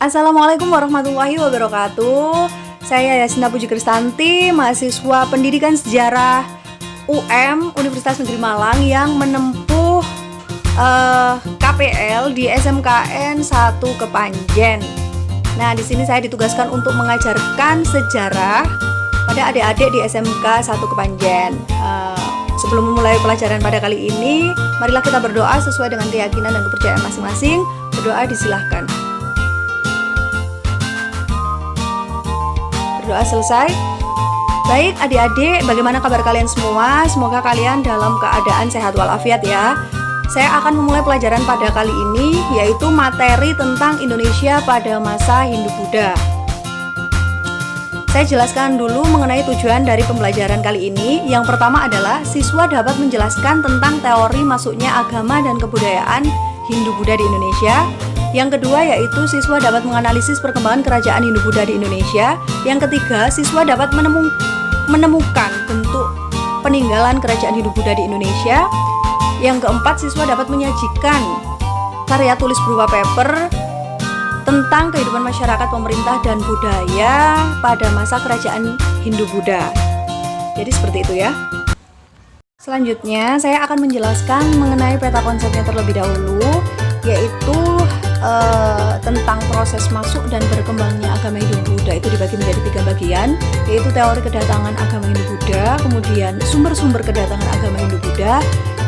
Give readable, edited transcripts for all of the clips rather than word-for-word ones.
Assalamualaikum warahmatullahi wabarakatuh. Saya Yasina Puji Kristanti, mahasiswa Pendidikan Sejarah Universitas Negeri Malang yang menempuh KPL di SMKN 1 Kepanjen. Nah, di sini saya ditugaskan untuk mengajarkan sejarah pada adik-adik di SMK 1 Kepanjen. Sebelum memulai pelajaran pada kali ini, marilah kita berdoa sesuai dengan keyakinan dan kepercayaan masing-masing. Berdoa disilahkan. Berdoa selesai. Baik adik-adik, bagaimana kabar kalian semua? Semoga kalian dalam keadaan sehat walafiat ya. Saya akan memulai pelajaran pada kali ini, yaitu materi tentang Indonesia pada masa Hindu-Buddha. Saya jelaskan dulu mengenai tujuan dari pembelajaran kali ini. Yang pertama adalah siswa dapat menjelaskan tentang teori masuknya agama dan kebudayaan Hindu-Buddha di Indonesia. Yang kedua yaitu siswa dapat menganalisis perkembangan kerajaan Hindu-Buddha di Indonesia. Yang ketiga, siswa dapat menemukan bentuk peninggalan kerajaan Hindu-Buddha di Indonesia. Yang keempat, siswa dapat menyajikan karya tulis berupa paper tentang kehidupan masyarakat, pemerintah, dan budaya pada masa kerajaan Hindu-Buddha. Jadi seperti itu ya. Selanjutnya, saya akan menjelaskan mengenai peta konsepnya terlebih dahulu, yaitu tentang proses masuk dan berkembangnya agama Hindu-Buddha. Itu dibagi menjadi 3 bagian, yaitu teori kedatangan agama Hindu-Buddha, kemudian sumber-sumber kedatangan agama Hindu-Buddha,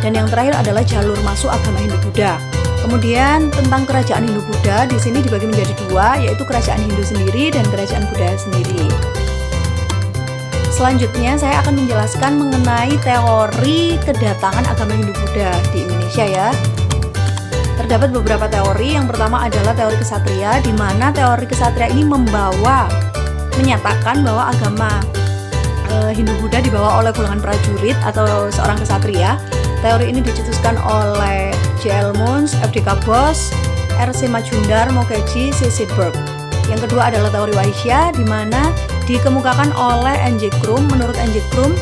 dan yang terakhir adalah jalur masuk agama Hindu-Buddha. Kemudian tentang kerajaan Hindu-Buddha di sini dibagi menjadi 2, yaitu kerajaan Hindu sendiri dan kerajaan Buddha sendiri. Selanjutnya saya akan menjelaskan mengenai teori kedatangan agama Hindu-Buddha di Indonesia ya. Terdapat beberapa teori. Yang pertama adalah teori kesatria, di mana teori kesatria ini menyatakan bahwa agama Hindu-Buddha dibawa oleh golongan prajurit atau seorang kesatria. Teori ini dicetuskan oleh J.L. Munz, F.D.K. Bos, R.C. Majumdar, Mokeji, C.C. Burke. Yang kedua adalah teori Waisya, di mana dikemukakan oleh N.J. Krum. Menurut N.J. Krum,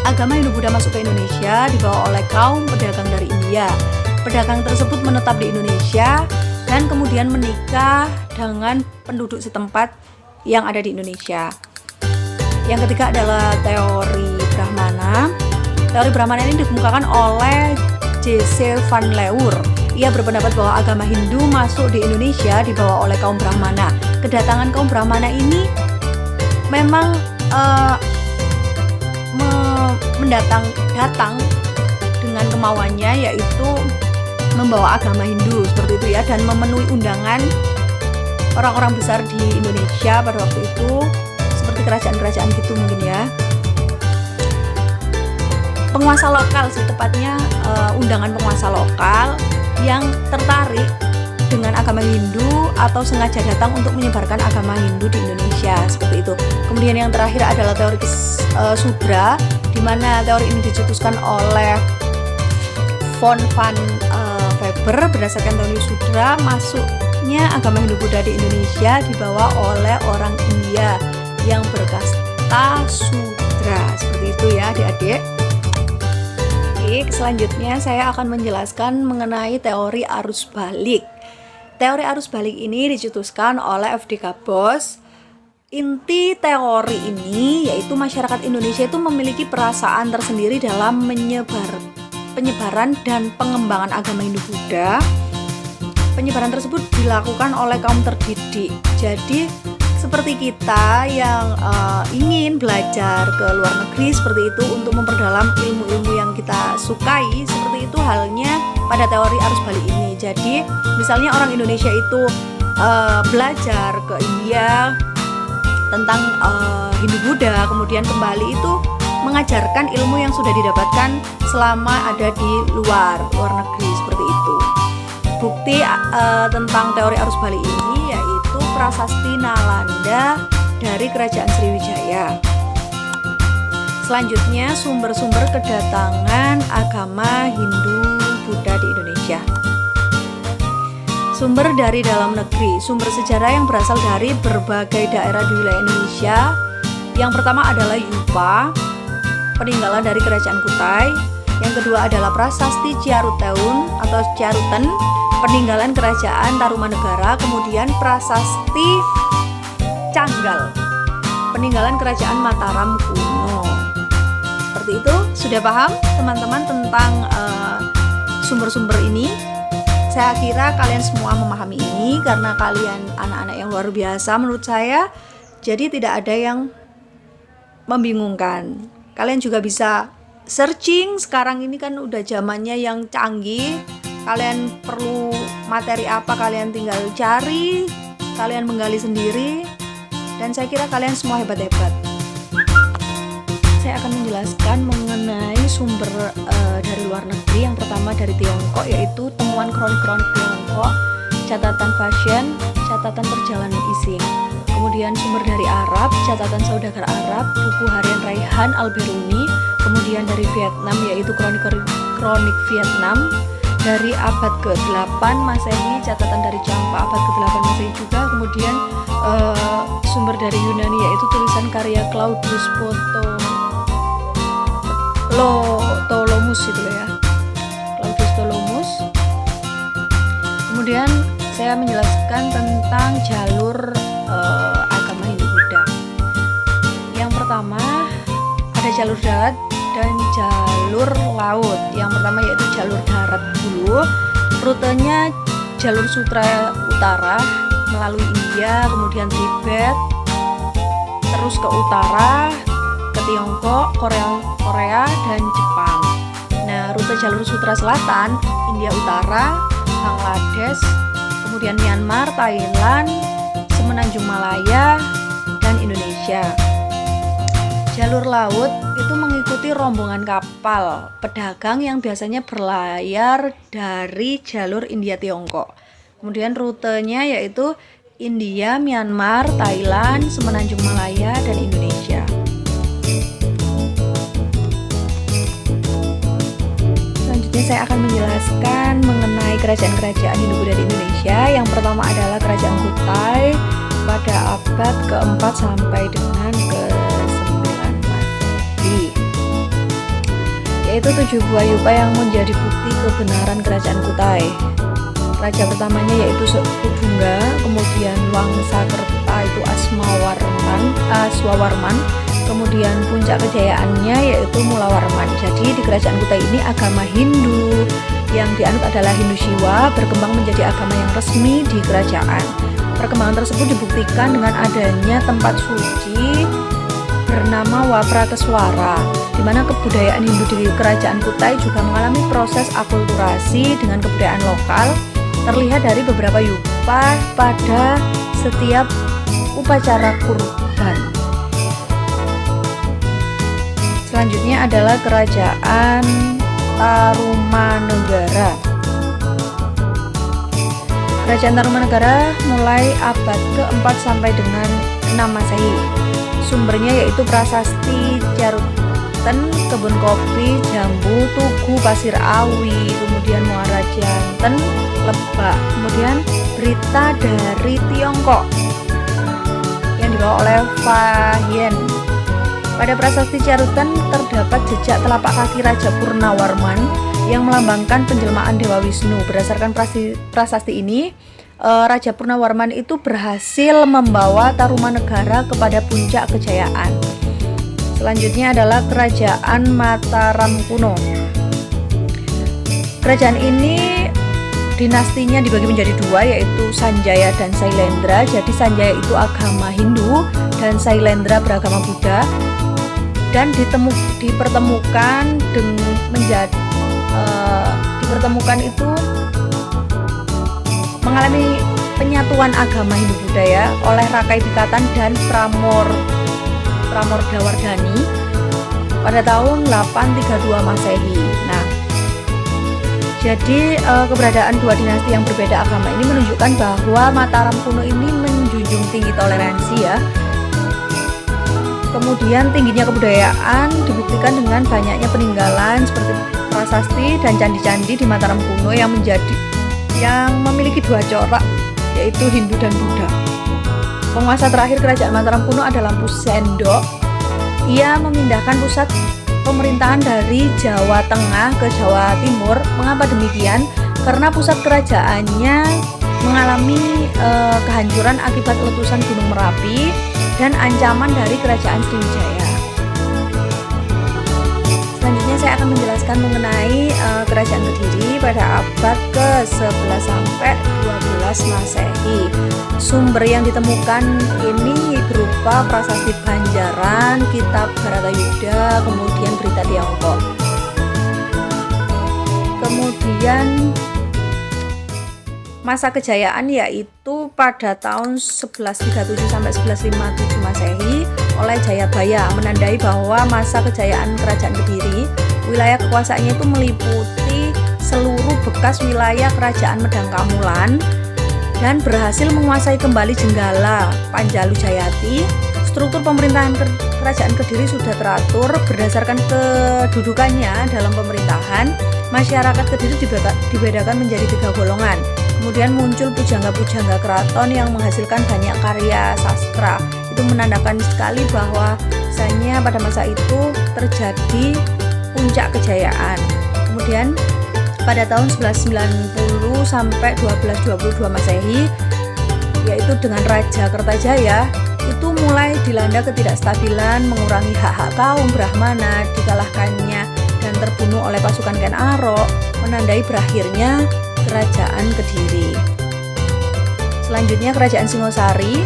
agama Hindu-Buddha masuk ke Indonesia dibawa oleh kaum pedagang dari India. Pedagang tersebut menetap di Indonesia dan kemudian menikah dengan penduduk setempat yang ada di Indonesia. Yang ketiga adalah teori Brahmana. Teori Brahmana ini dikemukakan oleh J.C. Van Leur. Ia berpendapat bahwa agama Hindu masuk di Indonesia dibawa oleh kaum Brahmana. Kedatangan kaum Brahmana ini memang datang dengan kemauannya, yaitu membawa agama Hindu seperti itu ya, dan memenuhi undangan orang-orang besar di Indonesia pada waktu itu, seperti kerajaan-kerajaan gitu mungkin ya. Penguasa lokal sih tepatnya, undangan penguasa lokal yang tertarik dengan agama Hindu atau sengaja datang untuk menyebarkan agama Hindu di Indonesia seperti itu. Kemudian yang terakhir adalah teori Sudra, di mana teori ini dicetuskan oleh von Van Weber. Berdasarkan teori Sudra, masuknya agama Hindu-Buddha di Indonesia dibawa oleh orang India yang berkasta Sudra. Seperti itu ya adik-adik. Oke, selanjutnya saya akan menjelaskan mengenai teori arus balik. Teori arus balik ini dicetuskan oleh F.D.K. Bos. Inti teori ini yaitu masyarakat Indonesia itu memiliki perasaan tersendiri dalam penyebaran dan pengembangan agama Hindu-Buddha. Penyebaran tersebut dilakukan oleh kaum terdidik. Jadi seperti kita yang ingin belajar ke luar negeri seperti itu untuk memperdalam ilmu-ilmu yang kita sukai, seperti itu halnya pada teori arus balik ini. Jadi misalnya orang Indonesia itu belajar ke India tentang Hindu-Buddha, kemudian kembali itu mengajarkan ilmu yang sudah didapatkan selama ada di luar negeri seperti itu. Bukti tentang teori arus balik ini yaitu Prasasti Nalanda dari Kerajaan Sriwijaya. Selanjutnya sumber-sumber kedatangan agama Hindu-Buddha di Indonesia. Sumber dari dalam negeri, sumber sejarah yang berasal dari berbagai daerah di wilayah Indonesia. Yang pertama adalah Yupa, peninggalan dari Kerajaan Kutai. Yang kedua adalah Prasasti Ciaruteun atau Ciaruten, peninggalan kerajaan Tarumanegara, kemudian prasasti Canggal, peninggalan kerajaan Mataram kuno. Seperti itu, sudah paham teman-teman tentang sumber-sumber ini? Saya kira kalian semua memahami ini karena kalian anak-anak yang luar biasa menurut saya. Jadi tidak ada yang membingungkan. Kalian juga bisa searching, sekarang ini kan udah zamannya yang canggih. Kalian perlu materi apa, kalian tinggal cari, kalian menggali sendiri. Dan saya kira kalian semua hebat-hebat. Saya akan menjelaskan mengenai sumber dari luar negeri. Yang pertama dari Tiongkok, yaitu temuan kronik-kronik Tiongkok, catatan fashion, catatan perjalanan Ising. Kemudian sumber dari Arab, catatan saudagar Arab, buku harian Raihan Al-Biruni. Kemudian dari Vietnam, yaitu kronik Vietnam dari abad ke-8 Masehi, catatan dari Champa abad ke-8 Masehi juga. Kemudian sumber dari Yunani, yaitu tulisan karya Claudius Ptolemaeus itu ya, Claudius Ptolemaeus. Kemudian saya menjelaskan tentang jalur agama Hindu Buddha. Yang pertama ada jalur darat dan jalur laut. Yang pertama yaitu jalur darat dulu. Rutenya jalur Sutra Utara melalui India, kemudian Tibet, terus ke utara ke Tiongkok, Korea dan Jepang. Nah, rute jalur Sutra Selatan, India Utara, Bangladesh, kemudian Myanmar, Thailand, Semenanjung Malaya, dan Indonesia. Jalur laut itu mengikuti rombongan kapal pedagang yang biasanya berlayar dari jalur India Tiongkok. Kemudian rutenya yaitu India, Myanmar, Thailand, Semenanjung Malaya, dan Indonesia. Selanjutnya saya akan menjelaskan mengenai kerajaan-kerajaan Hindu Buddha di Indonesia. Yang pertama adalah Kerajaan Kutai pada abad ke-4 sampai dengan ke-9 Masehi, yaitu 7 buah yupa yang menjadi bukti kebenaran Kerajaan Kutai. Raja pertamanya yaitu Sukubungga, kemudian Wangsakerta itu Aswawarman, kemudian puncak kejayaannya yaitu Mulawarman. Jadi di Kerajaan Kutai ini agama Hindu yang dianut adalah Hindu Shiva berkembang menjadi agama yang resmi di kerajaan. Perkembangan tersebut dibuktikan dengan adanya tempat suci bernama Waprakeswara, di mana kebudayaan Hindu di Kerajaan Kutai juga mengalami proses akulturasi dengan kebudayaan lokal. Terlihat dari beberapa yupa pada setiap upacara kurban. Selanjutnya adalah Kerajaan Tarumanegara. Kerajaan Tarumanegara mulai abad ke-4 sampai dengan 6 Masehi. Sumbernya yaitu prasasti Carutan, kebun kopi, jambu, tugu, pasir awi, kemudian muara jantan, Lebak, kemudian berita dari Tiongkok yang dibawa oleh Fahien. Pada prasasti Carutan terdapat jejak telapak kaki Raja Purnawarman yang melambangkan penjelmaan Dewa Wisnu. Berdasarkan prasasti ini, Raja Purnawarman itu berhasil membawa Tarumanegara kepada puncak kejayaan. Selanjutnya adalah Kerajaan Mataram kuno. Kerajaan ini dinastinya dibagi menjadi dua, yaitu Sanjaya dan Sailendra. Jadi Sanjaya itu agama Hindu dan Sailendra beragama Buddha, dan dipertemukan itu mengalami penyatuan agama Hindu Buddha ya oleh Rakai Bikatan dan Pramodawardhani pada tahun 832 Masehi. Nah, jadi keberadaan dua dinasti yang berbeda agama ini menunjukkan bahwa Mataram kuno ini menjunjung tinggi toleransi ya. Kemudian tingginya kebudayaan dibuktikan dengan banyaknya peninggalan seperti prasasti dan candi-candi di Mataram kuno yang memiliki dua corak, yaitu Hindu dan Buddha. Penguasa terakhir Kerajaan Mataram kuno adalah Empu Sendok. Ia memindahkan pusat pemerintahan dari Jawa Tengah ke Jawa Timur. Mengapa demikian? karena pusat kerajaannya mengalami kehancuran akibat letusan Gunung Merapi dan ancaman dari kerajaan Sriwijaya. Selanjutnya saya akan menjelaskan mengenai kerajaan Kediri pada abad ke-11 sampai 12 Masehi. Sumber yang ditemukan ini berupa prasasti Banjaran, kitab Bharatayuddha, kemudian berita Tiongkok. Kemudian masa kejayaan yaitu pada tahun 1137 sampai 1157 Masehi oleh Jayabaya, menandai bahwa masa kejayaan kerajaan Kediri, wilayah kekuasaannya itu meliputi seluruh bekas wilayah kerajaan Medang Kamulan dan berhasil menguasai kembali Jenggala, Panjalu Jayati. Struktur pemerintahan kerajaan Kediri sudah teratur berdasarkan kedudukannya dalam pemerintahan. Masyarakat Kediri dibedakan menjadi 3 golongan. Kemudian muncul pujangga-pujangga keraton yang menghasilkan banyak karya sastra. Itu menandakan sekali bahwa misalnya pada masa itu terjadi puncak kejayaan. Kemudian pada tahun 1190 sampai 1222 Masehi, yaitu dengan Raja Kertajaya, itu mulai dilanda ketidakstabilan, mengurangi hak-hak kaum Brahmana, dikalahkannya dan terbunuh oleh pasukan Ken Arok, menandai berakhirnya kerajaan Kediri. Selanjutnya kerajaan Singosari.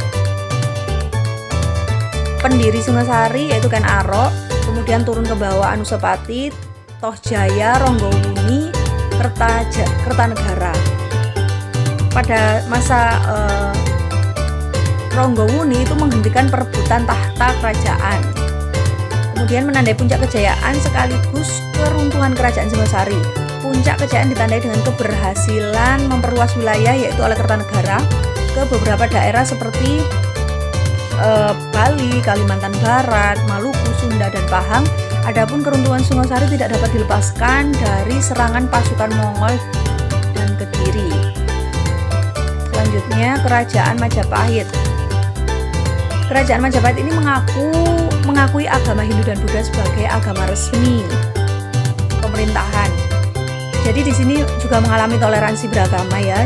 Pendiri Singosari yaitu Ken Arok, kemudian turun ke bawah Anusapati, Tohjaya, Ronggowuni, Kertanegara. Pada masa Ronggowuni itu menghentikan perebutan tahta kerajaan. Kemudian menandai puncak kejayaan sekaligus keruntuhan kerajaan Singosari. Puncak kejayaan ditandai dengan keberhasilan memperluas wilayah yaitu oleh Kertanegara ke beberapa daerah seperti Bali, Kalimantan Barat, Maluku, Sunda, dan Pahang. Adapun keruntuhan Singosari tidak dapat dilepaskan dari serangan pasukan Mongol dan Kediri. Selanjutnya kerajaan Majapahit. Kerajaan Majapahit ini mengakui agama Hindu dan Buddha sebagai agama resmi pemerintahan. Jadi di sini juga mengalami toleransi beragama ya.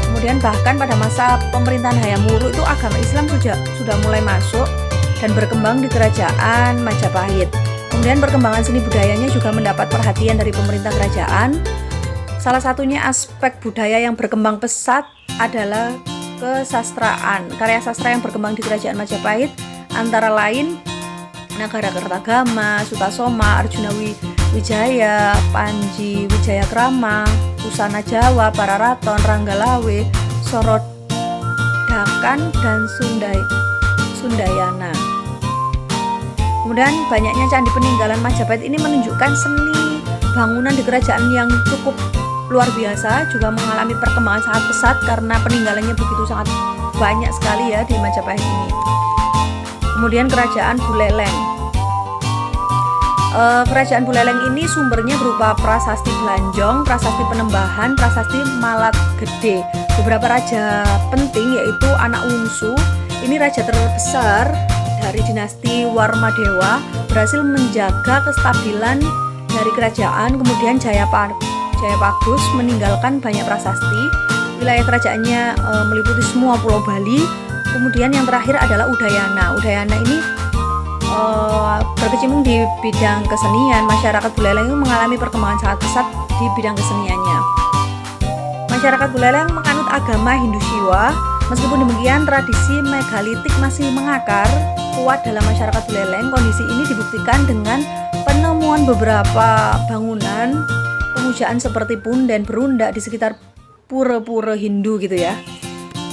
Kemudian bahkan pada masa pemerintahan Hayam Wuruk itu agama Islam sudah mulai masuk dan berkembang di kerajaan Majapahit. Kemudian perkembangan seni budayanya juga mendapat perhatian dari pemerintah kerajaan. Salah satunya aspek budaya yang berkembang pesat adalah kesastraan. Karya sastra yang berkembang di kerajaan Majapahit antara lain Nagara Kertagama, Sutasoma, Arjuna Wijaya, Panji Wijayakrama, Pusana Jawa, Pararaton, Ranggalawe, Sorodakan, dan Sundayana. Kemudian banyaknya candi peninggalan Majapahit ini menunjukkan seni bangunan di kerajaan yang cukup luar biasa, juga mengalami perkembangan sangat pesat karena peninggalannya begitu sangat banyak sekali ya di Majapahit ini. Kemudian kerajaan Buleleng. Kerajaan Buleleng ini sumbernya berupa prasasti Belanjong, prasasti Penembahan, prasasti Malat Gede. Beberapa raja penting yaitu anak Wungsu, ini raja terbesar dari dinasti Warmadewa, berhasil menjaga kestabilan dari kerajaan. Kemudian Jayapagus meninggalkan banyak prasasti. Wilayah kerajaannya meliputi semua pulau Bali. Kemudian yang terakhir adalah Udayana. Udayana ini berkecimpung di bidang kesenian. Masyarakat Buleleng itu mengalami perkembangan sangat pesat di bidang keseniannya. Masyarakat Buleleng menganut agama Hindu Siwa. Meskipun demikian, tradisi megalitik masih mengakar kuat dalam masyarakat Buleleng. Kondisi ini dibuktikan dengan penemuan beberapa bangunan pemujaan seperti punden berundak di sekitar pura-pura Hindu gitu ya.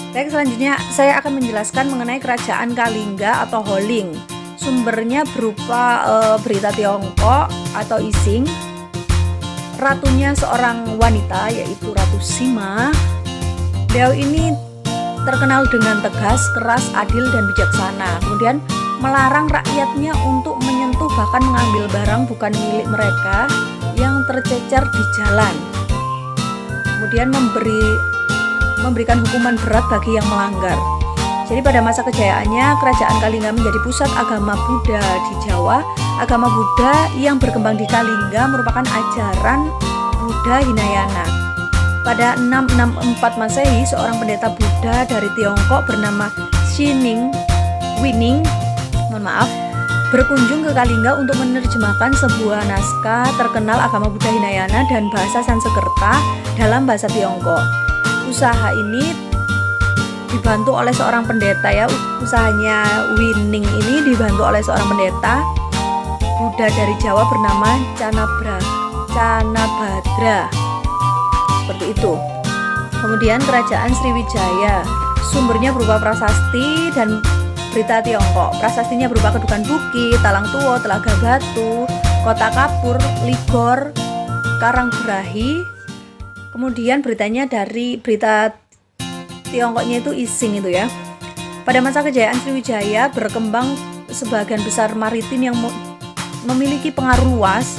Baik, selanjutnya saya akan menjelaskan mengenai kerajaan Kalingga atau Holing. Sumbernya berupa berita Tiongkok atau Ising. Ratunya seorang wanita yaitu Ratu Sima. Beliau ini terkenal dengan tegas, keras, adil, dan bijaksana. Kemudian melarang rakyatnya untuk menyentuh bahkan mengambil barang bukan milik mereka yang tercecer di jalan. Kemudian memberikan hukuman berat bagi yang melanggar. Jadi pada masa kejayaannya, kerajaan Kalingga menjadi pusat agama Buddha di Jawa. Agama Buddha yang berkembang di Kalingga merupakan ajaran Buddha Hinayana. Pada 664 Masehi, seorang pendeta Buddha dari Tiongkok bernama Shining Winning, berkunjung ke Kalingga untuk menerjemahkan sebuah naskah terkenal agama Buddha Hinayana dan bahasa Sanskerta dalam bahasa Tiongkok. Usaha ini dibantu oleh seorang pendeta ya. Usahanya Winning ini dibantu oleh seorang pendeta Buddha dari Jawa bernama Canabhadra. Seperti itu. Kemudian kerajaan Sriwijaya, sumbernya berupa prasasti dan berita Tiongkok. Prasastinya berupa Kedukan Bukit, Talang Tuo, Telaga Batu, Kota Kapur, Ligor, Karangbrahi. Kemudian beritanya dari berita Tiongkoknya itu Ising itu ya. Pada masa kejayaan Sriwijaya berkembang sebagian besar maritim yang memiliki pengaruh luas.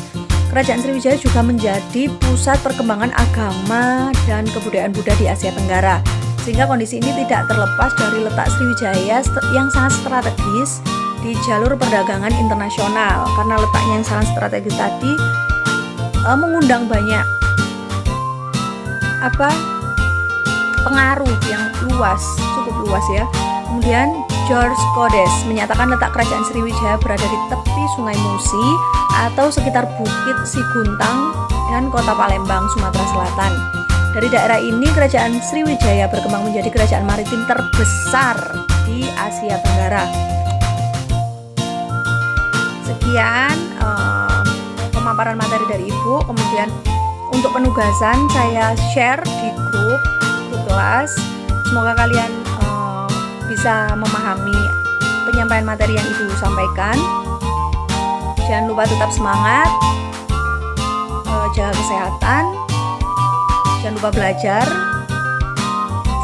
Kerajaan Sriwijaya juga menjadi pusat perkembangan agama dan kebudayaan Buddha di Asia Tenggara. Sehingga kondisi ini tidak terlepas dari letak Sriwijaya yang sangat strategis di jalur perdagangan internasional. Karena letaknya yang sangat strategis tadi mengundang banyak pengaruh yang luas, cukup luas ya. Kemudian George Codes menyatakan letak kerajaan Sriwijaya berada di tepi Sungai Musi atau sekitar Bukit Siguntang dan Kota Palembang, Sumatera Selatan. Dari daerah ini kerajaan Sriwijaya berkembang menjadi kerajaan maritim terbesar di Asia Tenggara. Sekian pemaparan materi dari Ibu. Kemudian untuk penugasan saya share di grup kelas. Semoga kalian bisa memahami penyampaian materi yang Ibu sampaikan. Jangan lupa tetap semangat, jaga kesehatan, jangan lupa belajar.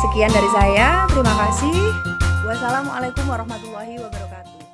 Sekian dari saya, terima kasih. Wassalamualaikum warahmatullahi wabarakatuh.